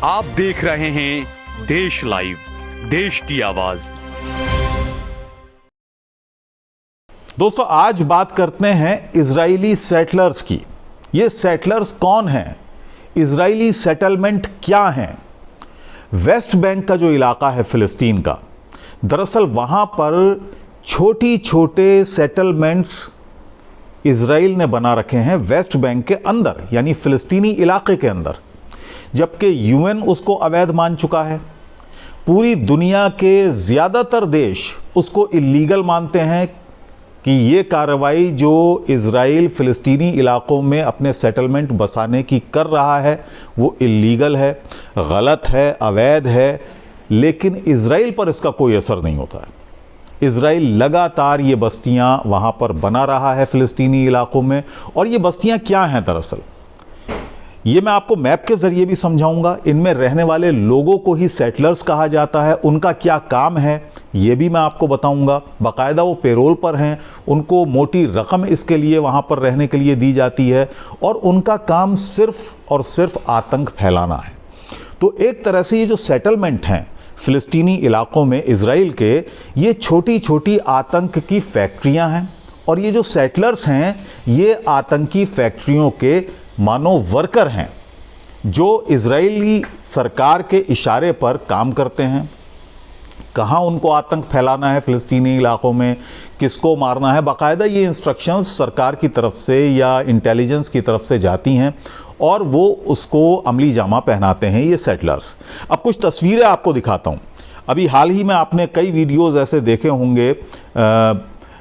आप देख रहे हैं देश लाइव, देश की आवाज। दोस्तों, आज बात करते हैं इजरायली सेटलर्स की। ये सेटलर्स कौन हैं? इजरायली सेटलमेंट क्या हैं? वेस्ट बैंक का जो इलाका है फिलिस्तीन का, दरअसल वहाँ पर छोटी छोटे सेटलमेंट्स इजराइल ने बना रखे हैं वेस्ट बैंक के अंदर, यानी फिलिस्तीनी इलाके के अंदर, जबकि यूएन उसको अवैध मान चुका है। पूरी दुनिया के ज़्यादातर देश उसको इलीगल मानते हैं कि ये कार्रवाई जो इजराइल फ़िलिस्तीनी इलाकों में अपने सेटलमेंट बसाने की कर रहा है वो इलीगल है, गलत है, अवैध है, लेकिन इजराइल पर इसका कोई असर नहीं होता है। इजराइल लगातार ये बस्तियां वहाँ पर बना रहा है फ़िलिस्तीनी इलाकों में। और ये बस्तियां क्या हैं दरअसल, ये मैं आपको मैप के ज़रिए भी समझाऊंगा। इनमें रहने वाले लोगों को ही सेटलर्स कहा जाता है। उनका क्या काम है ये भी मैं आपको बताऊंगा। बाकायदा वो पेरोल पर हैं, उनको मोटी रकम इसके लिए वहाँ पर रहने के लिए दी जाती है और उनका काम सिर्फ और सिर्फ आतंक फैलाना है। तो एक तरह से ये जो सेटलमेंट हैं फ़िलिस्तीनी इलाकों में इजराइल के, ये छोटी छोटी आतंक की फैक्ट्रियां हैं। और ये जो सेटलर्स हैं ये आतंकी फैक्ट्रियों के मानो वर्कर हैं जो इजरायली सरकार के इशारे पर काम करते हैं। कहाँ उनको आतंक फैलाना है फ़िलिस्तीनी इलाकों में, किसको मारना है, बाकायदा ये इंस्ट्रक्शंस सरकार की तरफ से या इंटेलिजेंस की तरफ से जाती हैं और वो उसको अमली जामा पहनाते हैं ये सेटलर्स। अब कुछ तस्वीरें आपको दिखाता हूँ। अभी हाल ही में आपने कई वीडियोस ऐसे देखे होंगे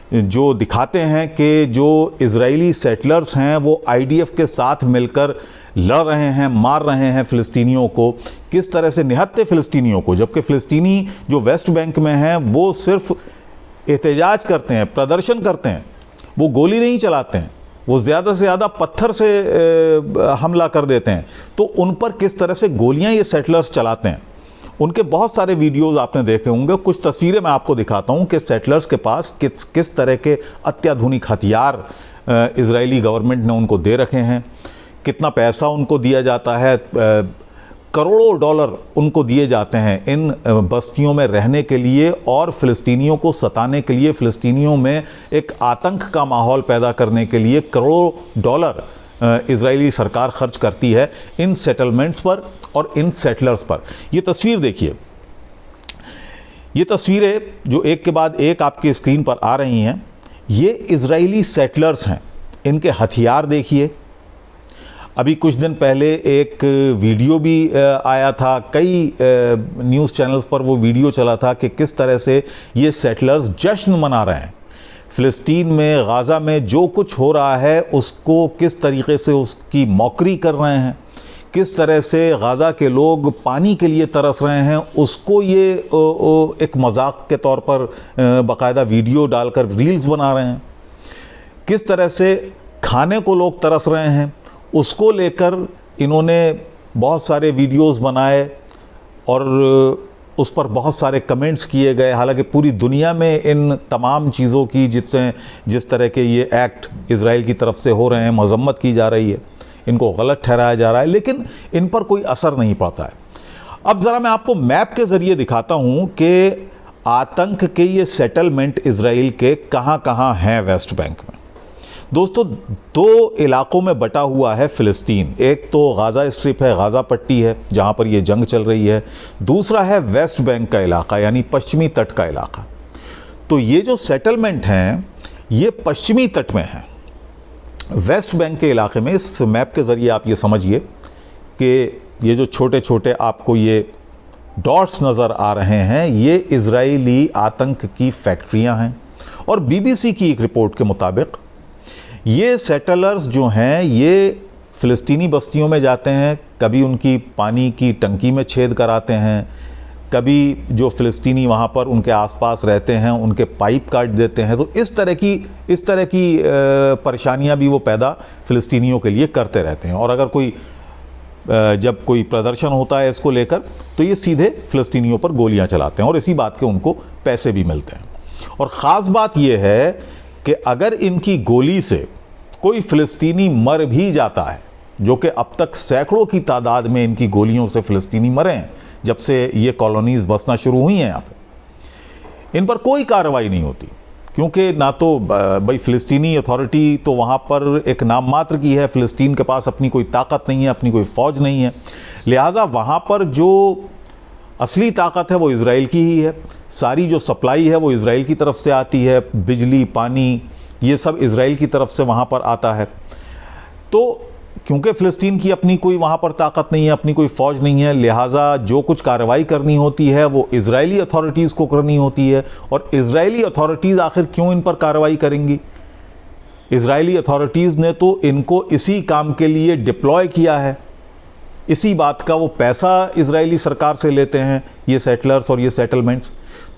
जो दिखाते हैं कि जो इजरायली सेटलर्स हैं वो आईडीएफ के साथ मिलकर लड़ रहे हैं, मार रहे हैं फ़िलिस्तीनियों को, किस तरह से निहत्थे फ़िलिस्तीनियों को। जबकि फ़िलिस्तीनी जो वेस्ट बैंक में हैं वो सिर्फ एहतजाज करते हैं, प्रदर्शन करते हैं, वो गोली नहीं चलाते हैं, वो ज़्यादा से ज़्यादा पत्थर से हमला कर देते हैं। तो उन पर किस तरह से गोलियां ये सेटलर्स चलाते हैं, उनके बहुत सारे वीडियोस आपने देखे होंगे। कुछ तस्वीरें मैं आपको दिखाता हूं कि सेटलर्स के पास किस तरह के अत्याधुनिक हथियार इजरायली गवर्नमेंट ने उनको दे रखे हैं, कितना पैसा उनको दिया जाता है, करोड़ों डॉलर उनको दिए जाते हैं इन बस्तियों में रहने के लिए और फ़िलिस्तीनियों को सताने के लिए, फ़िलिस्तीनियों में एक आतंक का माहौल पैदा करने के लिए करोड़ों डॉलर इजरायली सरकार खर्च करती है इन सेटलमेंट्स पर और इन सेटलर्स पर। ये तस्वीर देखिए, ये तस्वीरें जो एक के बाद एक आपकी स्क्रीन पर आ रही हैं, ये इजरायली सेटलर्स हैं। इनके हथियार देखिए। अभी कुछ दिन पहले एक वीडियो भी आया था, कई न्यूज़ चैनल्स पर वो वीडियो चला था कि किस तरह से ये सेटलर्स जश्न मना रहे हैं। फ़िलिस्तीन में, गाज़ा में जो कुछ हो रहा है उसको किस तरीके से उसकी मौकरी कर रहे हैं, किस तरह से गाज़ा के लोग पानी के लिए तरस रहे हैं, उसको ये एक मजाक के तौर पर बाकायदा वीडियो डालकर रील्स बना रहे हैं। किस तरह से खाने को लोग तरस रहे हैं उसको लेकर इन्होंने बहुत सारे वीडियोस बनाए और उस पर बहुत सारे कमेंट्स किए गए। हालांकि पूरी दुनिया में इन तमाम चीज़ों की जिस तरह के ये एक्ट इजराइल की तरफ से हो रहे हैं मजम्मत की जा रही है, इनको गलत ठहराया जा रहा है, लेकिन इन पर कोई असर नहीं पड़ता है। अब ज़रा मैं आपको मैप के ज़रिए दिखाता हूँ कि आतंक के ये सेटलमेंट इजराइल के कहाँ कहाँ हैं वेस्ट बैंक में। दोस्तों, दो इलाकों में बटा हुआ है फ़िलिस्तीन। एक तो गाज़ा स्ट्रिप है, गाज़ा पट्टी है जहाँ पर ये जंग चल रही है। दूसरा है वेस्ट बैंक का इलाका, यानी पश्चिमी तट का इलाका। तो ये जो सेटलमेंट हैं ये पश्चिमी तट में हैं, वेस्ट बैंक के इलाके में। इस मैप के ज़रिए आप ये समझिए कि ये जो छोटे छोटे आपको ये डॉट्स नज़र आ रहे हैं ये इजरायली आतंक की फैक्ट्रियां हैं। और बीबीसी की एक रिपोर्ट के मुताबिक ये सेटलर्स जो हैं ये फ़िलिस्तीनी बस्तियों में जाते हैं, कभी उनकी पानी की टंकी में छेद कराते हैं, कभी जो फ़िलिस्तीनी वहाँ पर उनके आसपास रहते हैं उनके पाइप काट देते हैं। तो इस तरह की परेशानियाँ भी वो पैदा फ़िलिस्तीनियों के लिए करते रहते हैं। और अगर जब कोई प्रदर्शन होता है इसको लेकर तो ये सीधे फ़िलिस्तीनियों पर गोलियाँ चलाते हैं और इसी बात के उनको पैसे भी मिलते हैं। और ख़ास बात यह है कि अगर इनकी गोली से कोई फ़िलिस्तीनी मर भी जाता है जो कि अब तक सैकड़ों की तादाद में इनकी गोलियों से फ़िलिस्तीनी मरे हैं जब से ये कॉलोनीज़ बसना शुरू हुई हैं यहाँ पे। इन पर कोई कार्रवाई नहीं होती क्योंकि ना तो भाई फ़िलिस्तीनी अथॉरिटी तो वहाँ पर एक नाम मात्र की है, फ़िलिस्तीन के पास अपनी कोई ताकत नहीं है, अपनी कोई फ़ौज नहीं है, लिहाजा वहाँ पर जो असली ताकत है वो इज़राइल की ही है। सारी जो सप्लाई है वो इज़राइल की तरफ से आती है, बिजली, पानी, ये सब इज़राइल की तरफ से वहाँ पर आता है। तो क्योंकि फ़िलिस्तीन की अपनी कोई वहाँ पर ताकत नहीं है, अपनी कोई फ़ौज नहीं है, लिहाजा जो कुछ कार्रवाई करनी होती है वो इज़राइली अथॉरिटीज़ को करनी होती है। और इज़राइली अथॉरिटीज़ आखिर क्यों इन पर कार्रवाई करेंगी? इज़राइली अथॉरिटीज़ ने तो इनको इसी काम के लिए डिप्लॉय किया है, इसी बात का वो पैसा इज़राइली सरकार से लेते हैं ये सेटलर्स और ये सेटलमेंट्स।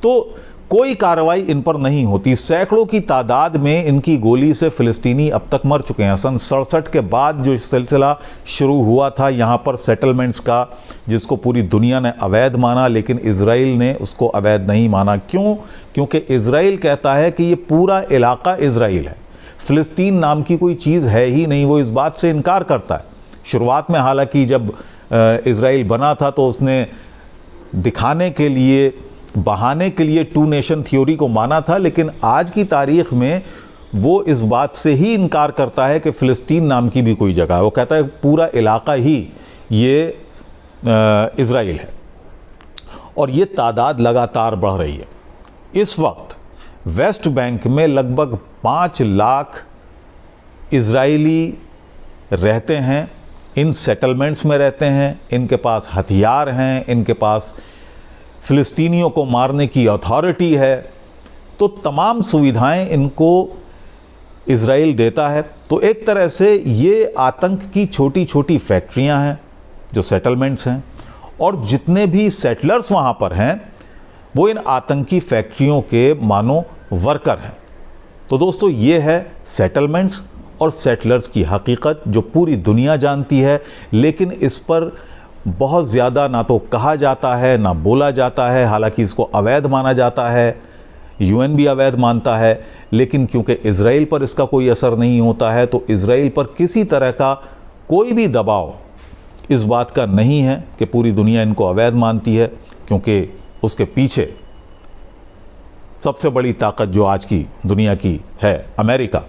तो कोई कार्रवाई इन पर नहीं होती। सैकड़ों की तादाद में इनकी गोली से फ़िलिस्तीनी अब तक मर चुके हैं। सन 67 के बाद जो सिलसिला शुरू हुआ था यहाँ पर सेटलमेंट्स का, जिसको पूरी दुनिया ने अवैध माना, लेकिन इज़राइल ने उसको अवैध नहीं माना। क्यों? क्योंकि इज़राइल कहता है कि ये पूरा इलाका इज़राइल है, फ़िलिस्तीन नाम की कोई चीज़ है ही नहीं। वो इस बात से इनकार करता है। शुरुआत में हालांकि जब इज़राइल बना था तो उसने दिखाने के लिए, बहाने के लिए टू नेशन थ्योरी को माना था, लेकिन आज की तारीख में वो इस बात से ही इनकार करता है कि फ़िलिस्तीन नाम की भी कोई जगह है। वो कहता है पूरा इलाका ही ये इज़राइल है। और ये तादाद लगातार बढ़ रही है। इस वक्त वेस्ट बैंक में लगभग 5 लाख इज़राइली रहते हैं, इन सेटलमेंट्स में रहते हैं, इनके पास हथियार हैं, इनके पास फ़िलिस्तीनियों को मारने की अथॉरिटी है। तो तमाम सुविधाएं इनको इज़राइल देता है। तो एक तरह से ये आतंक की छोटी छोटी फैक्ट्रियां हैं जो सेटलमेंट्स हैं, और जितने भी सेटलर्स वहाँ पर हैं वो इन आतंकी फैक्ट्रियों के मानो वर्कर हैं। तो दोस्तों ये है सेटलमेंट्स और सेटलर्स की हकीकत जो पूरी दुनिया जानती है, लेकिन इस पर बहुत ज़्यादा ना तो कहा जाता है ना बोला जाता है। हालांकि इसको अवैध माना जाता है, यूएन भी अवैध मानता है, लेकिन क्योंकि इज़राइल पर इसका कोई असर नहीं होता है तो इज़राइल पर किसी तरह का कोई भी दबाव इस बात का नहीं है कि पूरी दुनिया इनको अवैध मानती है, क्योंकि उसके पीछे सबसे बड़ी ताकत जो आज की दुनिया की है अमेरिका,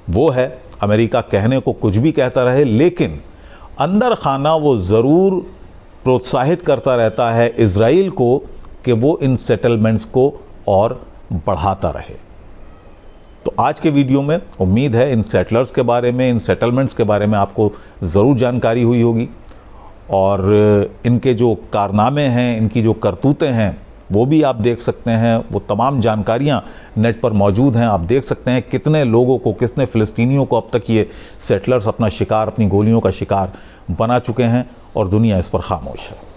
वो है। अमेरिका कहने को कुछ भी कहता रहे, लेकिन अंदर खाना वो ज़रूर प्रोत्साहित करता रहता है इज़राइल को कि वो इन सेटलमेंट्स को और बढ़ाता रहे। तो आज के वीडियो में उम्मीद है इन सेटलर्स के बारे में, इन सेटलमेंट्स के बारे में आपको ज़रूर जानकारी हुई होगी, और इनके जो कारनामे हैं, इनकी जो करतूतें हैं वो भी आप देख सकते हैं। वो तमाम जानकारियाँ नेट पर मौजूद हैं। आप देख सकते हैं कितने लोगों को, कितने फ़िलिस्तीनियों को अब तक ये सेटलर्स अपना शिकार, अपनी गोलियों का शिकार बना चुके हैं, और दुनिया इस पर खामोश है।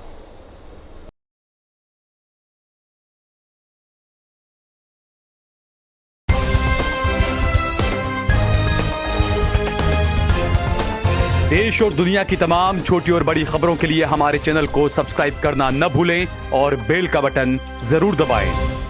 देश और दुनिया की तमाम छोटी और बड़ी खबरों के लिए हमारे चैनल को सब्सक्राइब करना न भूलें और बेल का बटन जरूर दबाएं।